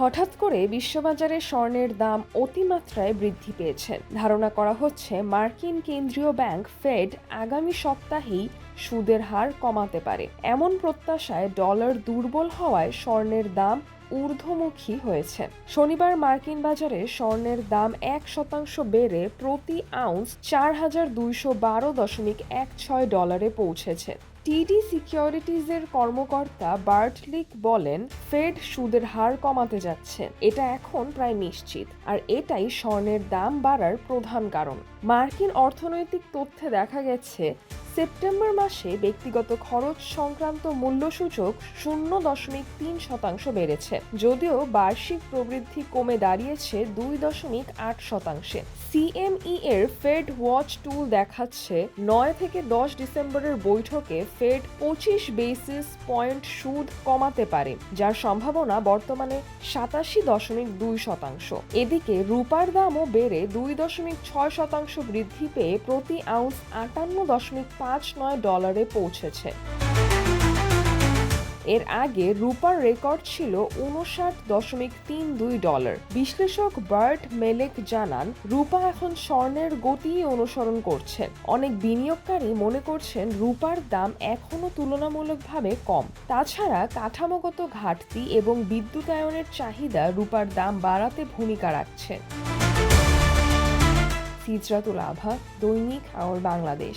হঠাৎ করে বিশ্ববাজারে স্বর্ণের দাম অতিমাত্রায় বৃদ্ধি পেয়েছে। ধারণা করা হচ্ছে মার্কিন কেন্দ্রীয় ব্যাংক ফেড আগামী সপ্তাহেই সুদের হার কমাতে পারে। এমন প্রত্যাশায় ডলার দুর্বল হওয়ায় স্বর্ণের দাম ঊর্ধ্বমুখী হয়েছে। শনিবার মার্কিন বাজারে স্বর্ণের দাম 1% বেড়ে প্রতি আউন্স 4,212.16 ডলারে পৌঁছেছে। সিকিউরিটিজের কর্মকর্তা বার্ট লিক বলেন, ফেড সুদের হার কমাতে যাচ্ছে, এটা এখন প্রায় নিশ্চিত, আর এটাই স্বর্ণের দাম বাড়ার প্রধান কারণ। মার্কিন অর্থনৈতিক তথ্যে দেখা গেছে, সেপ্টেম্বর মাসে ব্যক্তিগত খরচ সংক্রান্ত মূল্যসূচক 0.3% বেড়েছে, যদিও বার্ষিক প্রবৃদ্ধি কমে দাঁড়িয়েছে 2.8%। সিএমই এর ফেড ওয়াচ টুল দেখাচ্ছে 9 থেকে 10 ডিসেম্বরের বৈঠকে ফেড 25 বেসিস পয়েন্ট সুদ কমাতে পারে, যার সম্ভাবনা বর্তমানে 87.2%। এদিকে রূপার দামও বেড়ে 2.6% বৃদ্ধি পেয়ে প্রতি আউন্স 58.59 ডলারে পৌঁছেছে। এর আগে রূপার রেকর্ড ছিল 59.32 ডলার। বিশ্লেষক বার্ট মেলেক জানান, রূপা এখন স্বর্ণের গতিই অনুসরণ করছে। অনেক বিনিয়োগকারী মনে করছেন রূপার দাম এখনও তুলনামূলকভাবে কম। তাছাড়া কাঠামোগত ঘাটতি এবং বিদ্যুতায়নের চাহিদা রূপার দাম বাড়াতে ভূমিকা রাখছে। সিজরাতুল আভা, দৈনিক আওয়ার বাংলাদেশ।